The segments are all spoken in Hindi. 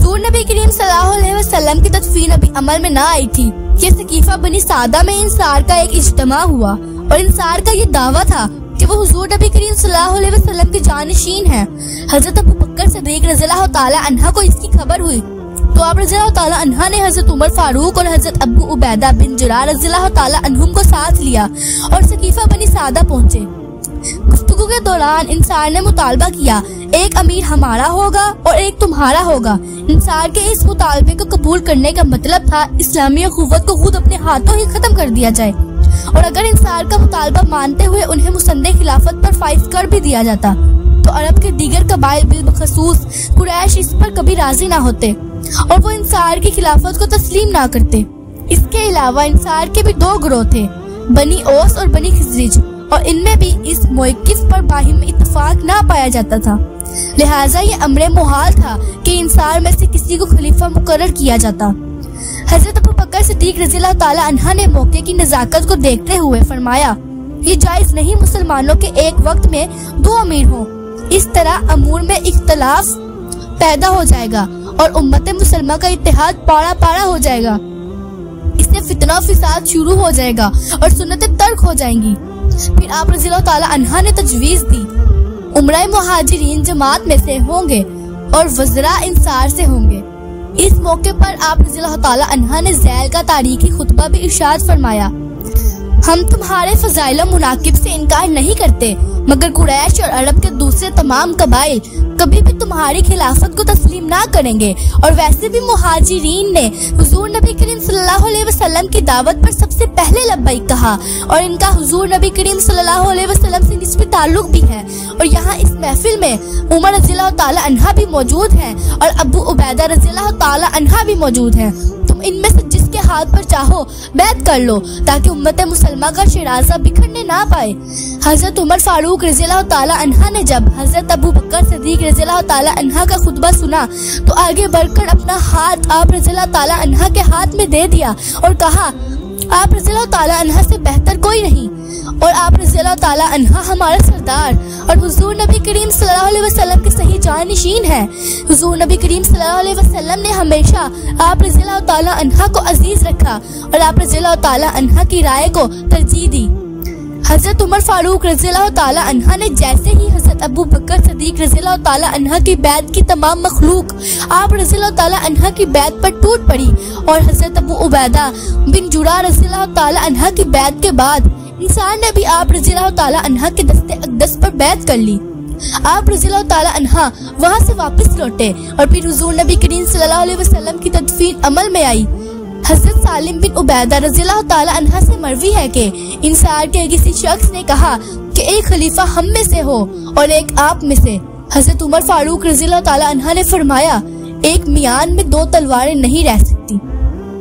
हुजूर नबी करीम सल्लल्लाहु अलैहि वसल्लम की तदफीन अभी अमल में ना आई थी कि सकीफा बनी सादा में इंसार का एक इज्तिमा हुआ और इंसार का ये दावा था कि वो हुजूर नबी करीम सल्लल्लाहु अलैहि वसल्लम के जानशीन हैं। हजरत अबू बकर सिद्दीक रज़ियल्लाहु ताला अन्हा को इसकी खबर हुई तो आप रज़ियल्लाहु ताला अन्हा ने हजरत उमर फारूक और हजरत अबू उबैदा बिन जर्राह रज़ियल्लाहु ताला अन्हुम को साथ लिया और सकीफा बनी सादा पहुँचे। गुफ्तगू के दौरान इंसार ने मुतालबा किया, एक अमीर हमारा होगा और एक तुम्हारा होगा। इंसार के इस मुतालबे को कबूल करने का मतलब था इस्लामी अखुवत को खुद अपने हाथों ही खत्म कर दिया जाए और अगर इंसार का मुतालबा मानते हुए उन्हें मुसन्दे खिलाफत पर फाइज कर भी दिया जाता तो अरब के दीगर कबाइल बिलखसूस कुरैश इस पर कभी राजी ना होते और वो इंसार की खिलाफत को तस्लीम ना करते। इसके अलावा इंसार के भी दो गिरोह थे, बनी ओस और बनी खिजरिज, और इनमें भी इस मौक़िफ़ पर बाहिम इत्तफाक ना पाया जाता था। लिहाजा ये अमरे मुहाल था कि इंसार में से किसी को खलीफा मुकर्रर किया जाता। हजरत अबू बकर सिद्दीक रज़ियल्लाहु ताला अन्हा ने मौके की नज़ाकत को देखते हुए फरमाया, ये जायज नहीं मुसलमानों के एक वक्त में दो अमीर हों, इस तरह अमूर में इख्तलाफ पैदा हो जाएगा और उम्मत मुसलमा का इत्तेहाद पाड़ा पाड़ा हो जाएगा। इससे फितना फिसाद शुरू हो जाएगा और सुन्नतें तर्क हो जाएंगी। फिर आप रज़ियल्लाहु ताला अन्हा ने तजवीज़ दी, उमराए मुहाजिरीन जमात में से होंगे और वज़रा इंसार से होंगे। इस मौके पर आप रज़ियल्लाहु ताला अन्हा ने ज़ैल का तारीखी खुतबा भी इरशाद फरमाया, हम तुम्हारे फज़ाइल मुनाकिब से इनकार नहीं करते, मगर कुरैश और अरब के दूसरे तमाम कबाइल कभी भी तुम्हारी खिलाफत को तस्लीम ना करेंगे। और वैसे भी मुहाजिरीन ने हुजूर नबी करीम सल्लल्लाहु अलैहि वसल्लम की दावत पर सबसे पहले लब्बैक कहा और इनका हुजूर नबी करीम सल्लल्लाहु अलैहि वसल्लम से निस्बी ताल्लुक भी है। और यहाँ इस महफिल में उमर रज़ियल्लाहु ताला अन्हा भी मौजूद हैं और अबू उबैदा रज़ियल्लाहु ताला अन्हा भी मौजूद हैं। तुम इनमें से जिसके हाथ पर चाहो बैत कर लो ताकि उम्मत मुसलमा का शिराजा बिखरने ना पाए। हजरत उमर फारूक रज़ियल्लाहु ताला अन्हा ने जब हजरत अबू बकर सिद्दीक रज़ियल्लाहु ताला अन्हा का खुतबा सुना तो आगे बढ़कर अपना हाथ आप रज़ियल्लाहु ताला अन्हा के हाथ में दे दिया और कहा, आप रज़ियल्लाहु ताला अन्हा से बेहतर कोई नहीं और आप रज़ियल्लाहु ताला अन्हा हमारा सरदार और हुजूर नबी करीम सल्लल्लाहु अलैहि वसल्लम के सही जानशीन हैं। हुजूर नबी करीम सल्लल्लाहु अलैहि वसल्लम ने हमेशा आप रज़ियल्लाहु ताला अन्हा को अजीज रखा और आप रज़ियल्लाहु ताला अन्हा की राय को तरजीह दी। हजरत उमर फारूक रज़ियल्लाहु ताला अन्हा ने जैसे ही हजरत अबू बकर सिद्दीक रज़ियल्लाहु ताला अन्हा की बैत की तमाम मखलूक आप रज़ियल्लाहु ताला अन्हा की बैत पर टूट पड़ी और हजरत अबू उबैदा बिन जर्राह रज़ियल्लाहु ताला अन्हा की बैत के बाद इंसान ने भी आप रज़ियल्लाहु ताला अन्हा के दस्ते अक़दस पर बैत कर ली। आप रज़ियल्लाहु ताला अन्हा वहाँ से वापस लौटे और फिर हुजूर नबी करीम सल्लल्लाहु अलैहि वसल्लम की तदफीन अमल में आई। हजरत सालिम बिन उबैदा रज़ियल्लाहु ताला अन्हा से मरवी है कि इंसार के किसी शख्स ने कहा कि एक खलीफा हम में से हो और एक आप में से। हजरत उमर फारूक रज़ियल्लाहु ताला अन्हा ने फरमाया, एक मियान में दो तलवारें नहीं रह सकती।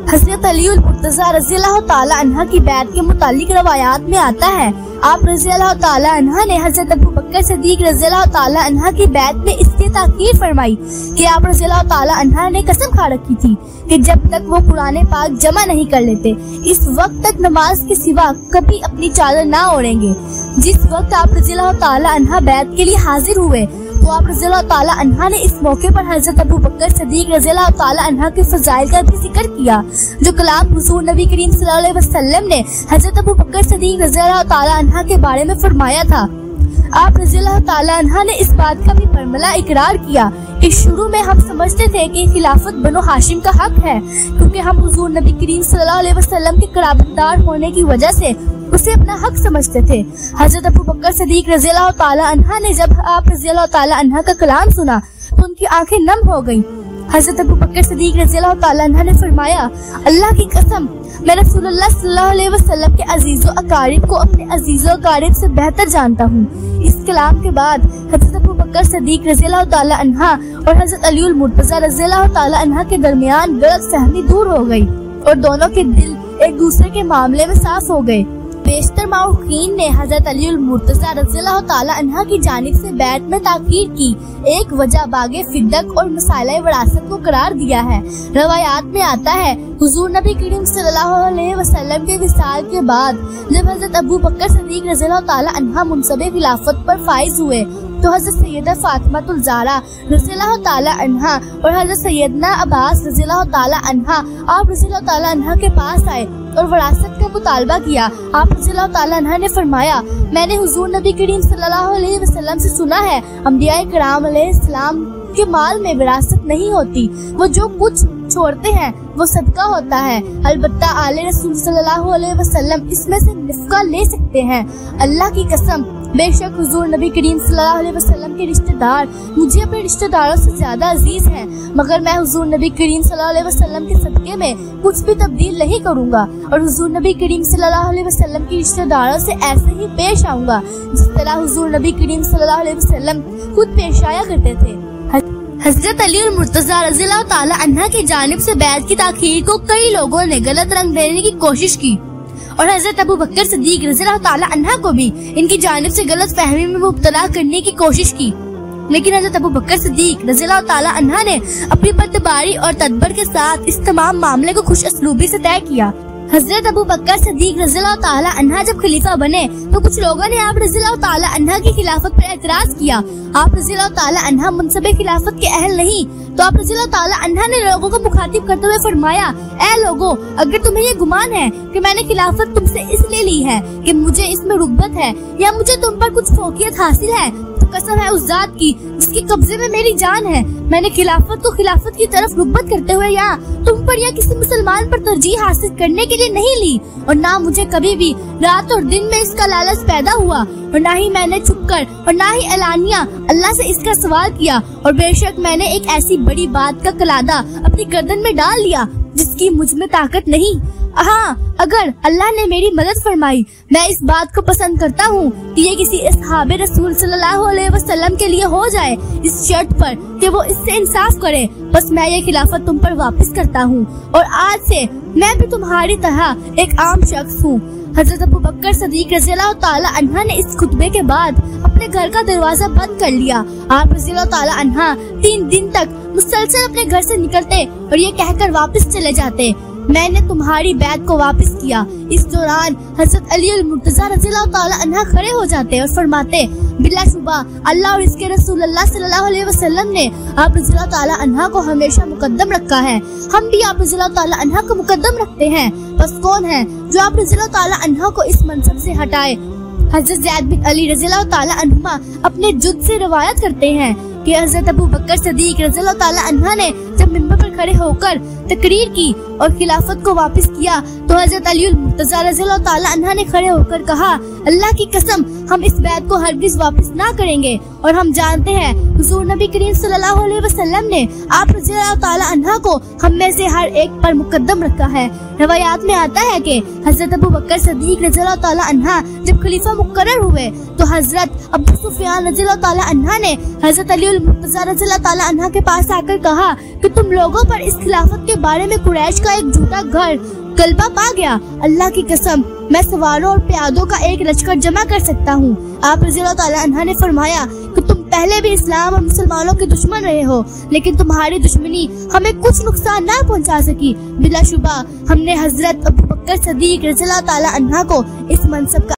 हजरत अलीउल मुर्तज़ा रज़ियल्लाहु ताला अन्हा की बैत के मुतालिक रवायात में आता है, आप रज़ियल्लाहु ताला अन्हा ने हजरत अबू बकर सिद्दीक रज़ियल्लाहु ताला अन्हा की बैत में इसलिए ताकीद फरमाई कि आप रज़ियल्लाहु ताला अन्हा ने कसम खा रखी थी कि जब तक वो कुरान पाक जमा नहीं कर लेते इस वक्त तक नमाज के सिवा कभी अपनी चादर ना ओढ़ेंगे। जिस वक्त आप रज़ियल्लाहु ताला अन्हा बैत के लिए हाजिर हुए तो आप रज़ियल्लाहु ताला अन्हा ने इस मौके पर हजरत अबू बकर सिद्दीक रज़ियल्लाहु ताला अन्हा के फज़ाइल का भी जिक्र किया जो कलाम हुजूर नबी करीम सल्लल्लाहु अलैहि वसल्लम ने हजरत अबू बकर सिद्दीक रज़ियल्लाहु ताला अन्हा के बारे में फरमाया था। आप रज़ियल्लाहु ताला अन्हा ने इस बात का भी परमला इकरार किया कि शुरू में हम समझते थे कि खिलाफत बनो हाशिम का हक है क्योंकि हम हुजूर नबी करीम सल्लल्लाहु अलैहि वसल्लम के कराबतदार होने की वजह से उसे अपना हक समझते थे। हजरत अबू बकर सिद्दीक रज़ियल्लाहु ताला अन्हा ने जब आप रज़ियल्लाहु ताला अन्हा का कलाम सुना तो उनकी आंखें नम हो गईं। हजरत अबू बकर सिद्दीक रज़ियल्लाहु ताला अन्हा ने फरमाया, अल्लाह की कसम मैं रसूलुल्लाह सल्लल्लाहु अलैहि वसल्लम के अजीज़ो अकारिब को अपने अजीज़ो अकारिब से बेहतर जानता हूँ। इस कलाम के बाद हजरत अबू बकर सिद्दीक रज़ियल्लाहु ताला अन्हा और हजरत अलीउल मुर्तज़ा रज़ियल्लाहु ताला अन्हा के दरमियान गलतफहमी दूर हो गई और दोनों के दिल एक दूसरे के मामले में साफ हो गए। बेशतर माऊकीन ने हजरत अलीउल मुर्तज़ा रज़ियल्लाहु ताला अन्हा की जानिब से बैत में ताकीद की एक वजह बागे फिदक और मसाइल वरासत को करार दिया है। रवायात में आता है हुजूर नबी करीम सल्लल्लाहु अलैहि वसल्लम के विसाल के बाद जब हजरत अबू बकर सिद्दीक रज़ियल्लाहु ताला अन्हा मुनसबे खिलाफत पर फाइज हुए तो हज़रत सैयदा फातिमातुल ज़हरा रज़ियल्लाहु ताला अन्हा और हज़रत सैयदना अब्बास रज़ियल्लाहु ताला अन्हा आप रज़ियल्लाहु ताला अन्हा के पास आए और विरासत का मुतालबा किया। आप रज़ियल्लाहु ताला अन्हा ने फरमाया, मैंने हुजूर नबी करीम सल्लल्लाहु अलैहि वसल्लम से सुना है, अंबिया किराम अलैहिस्सलाम के माल में विरासत नहीं होती, वो जो कुछ छोड़ते हैं वो सदका होता है। अलबत्ता आले रसूल सल्लल्लाहु अलैहि वसल्लम इसमें से निफ़का ले सकते हैं। अल्लाह की कसम, बेशक हुजूर नबी करीम सल्लल्लाहु अलैहि वसल्लम के रिश्तेदार मुझे अपने रिश्तेदारों से ज्यादा अजीज हैं, मगर मैं हुजूर नबी करीम सल्लल्लाहु अलैहि वसल्लम के सदके में कुछ भी तब्दील नहीं करूंगा और हुजूर नबी करीम सल्लल्लाहु अलैहि वसल्लम के रिश्तेदारों से ऐसे ही पेश आऊंगा जिस तरह हुजूर नबी करीम सल्लल्लाहु अलैहि वसल्लम खुद पेश आया करते थे। हज़रत अली और मुर्तज़ा रज़ियल्लाहु ताला अन्हा की जानिब से बैत की ताख़ीर को कई लोगों ने गलत रंग देने की कोशिश की और हज़रत अबू बकर सिद्दीक़ रज़ियल्लाहु ताला अन्हा को भी इनकी जानिब से गलत फहमी में मुब्तला करने की कोशिश की, लेकिन हज़रत अबू बकर सिद्दीक़ रज़ियल्लाहु ताला अन्हा ने अपनी बर्तबारी और तदब्बर के साथ इस तमाम मामले को खुश असलूबी से तय किया। हज़रत अबू बकर सिद्दीक़ रज़ियल्लाहु ताला अन्हा जब खलीफा बने तो कुछ लोगों ने आप रज़ियल्लाहु ताला अन्हा की खिलाफत पर एतराज किया। आप रज़ियल्लाहु ताला अन्हा मुनसबे खिलाफत के अहल नहीं, तो आप रज़ियल्लाहु ताला अन्हा ने लोगों को मुखातिब करते हुए फरमाया, ऐ लोगों, अगर तुम्हें ये गुमान है कि मैंने खिलाफत तुमसे इसलिए ली है कि मुझे इसमें रुग़बत है या मुझे तुम पर कुछ फौकियत हासिल है, तो कसम है उस जात की जिसके कब्जे में मेरी जान है, मैंने खिलाफत को खिलाफत की तरफ रुग़बत करते हुए या तुम पर या किसी मुसलमान पर तरजीह हासिल करने के लिए नहीं ली, और ना मुझे कभी भी रात और दिन में इसका लालच पैदा हुआ, और ना ही मैंने छुपकर और ना ही एलानिया अल्लाह से इसका सवाल किया, और बेशक मैंने एक ऐसी बड़ी बात का कलादा अपनी गर्दन में डाल लिया जिसकी मुझ में ताकत नहीं। हाँ, अगर अल्लाह ने मेरी मदद फरमाई, मैं इस बात को पसंद करता हूँ कि ये किसी असहाबे रसूल सल्लल्लाहु अलैहि वसल्लम के लिए हो जाए, इस शर्त पर कि वो इससे इंसाफ करे, बस मैं ये खिलाफत तुम पर वापस करता हूँ और आज से मैं भी तुम्हारी तरह एक आम शख्स हूँ। हज़रत अबू बकर सिद्दीक़ रज़ियल्लाहु ताला अन्हा ने इस खुतबे के बाद अपने घर का दरवाजा बंद कर लिया। आप रज़ियल्लाहु ताला अन्हा 3 दिन तक मुसलसल अपने घर से निकलते और ये कहकर वापस चले जाते, मैंने तुम्हारी बैत को वापस किया। इस दौरान हज़रत अली और मुर्तज़ा रज़ियल्लाहु ताला अन्हा खड़े हो जाते और फरमाते, बिलाशुबा अल्लाह और इसके रसूल अल्लाह सल्लल्लाहु अलैहि वसल्लम ने आप रज़ियल्लाहु ताला अन्हा को हमेशा मुकद्दम रखा है, हम भी आप रज़ियल्लाहु ताला अन्हा को मुकद्दम रखते हैं, बस कौन है जो आप रज़ियल्लाहु ताला अन्हा को इस मनसब से हटाए। हज़रत ज़ैद बिन अली रज़ियल्लाहु ताला अन्हुमा अपने जुद से रवायत करते हैं कि हज़रत अबू बकर सिद्दीक़ रज़ियल्लाहु ताला अन्हा ने जब मिंबर पर खड़े होकर तकरीर की और खिलाफत को वापस किया तो हज़रत अली और मुर्तज़ा रज़ियल्लाहु ताला अन्हा ने खड़े होकर कहा, अल्लाह की कसम, हम इस बैत को हरगिज़ वापस ना करेंगे और हम जानते हैं हुज़ूर नबी करीम सल्लल्लाहु अलैहि वसल्लम ने आप रज़ियल्लाहु ताला अन्हा को हम में से हर एक पर मुकद्दम रखा है। रवायात में आता है कि हज़रत अबू बकर सिद्दीक़ रज़ियल्लाहु ताला अन्हा जब खलीफा मुकर्रर हुए तो हज़रत अबू सुफियान रज़ियल्लाहु ताला अन्हा ने हज़रत अली और मुर्तज़ा रज़ियल्लाहु ताला अन्हा के पास आकर कहा कि तुम लोगों पर इस खिलाफत के बारे में कुरैश का एक झूठा घर गलबा पा गया, अल्लाह की कसम मैं सवारों और प्यादों का एक लश्कर जमा कर सकता हूँ। आप रज़ियल्लाहु ताला अन्हा ने फरमाया कि तुम पहले भी इस्लाम और मुसलमानों के दुश्मन रहे हो, लेकिन तुम्हारी दुश्मनी हमें कुछ नुकसान ना पहुँचा सकी। बिलाशुबा हमने हज़रत अबू बकर सिद्दीक़ रज़ियल्लाहु ताला अन्हा को इस मनसब का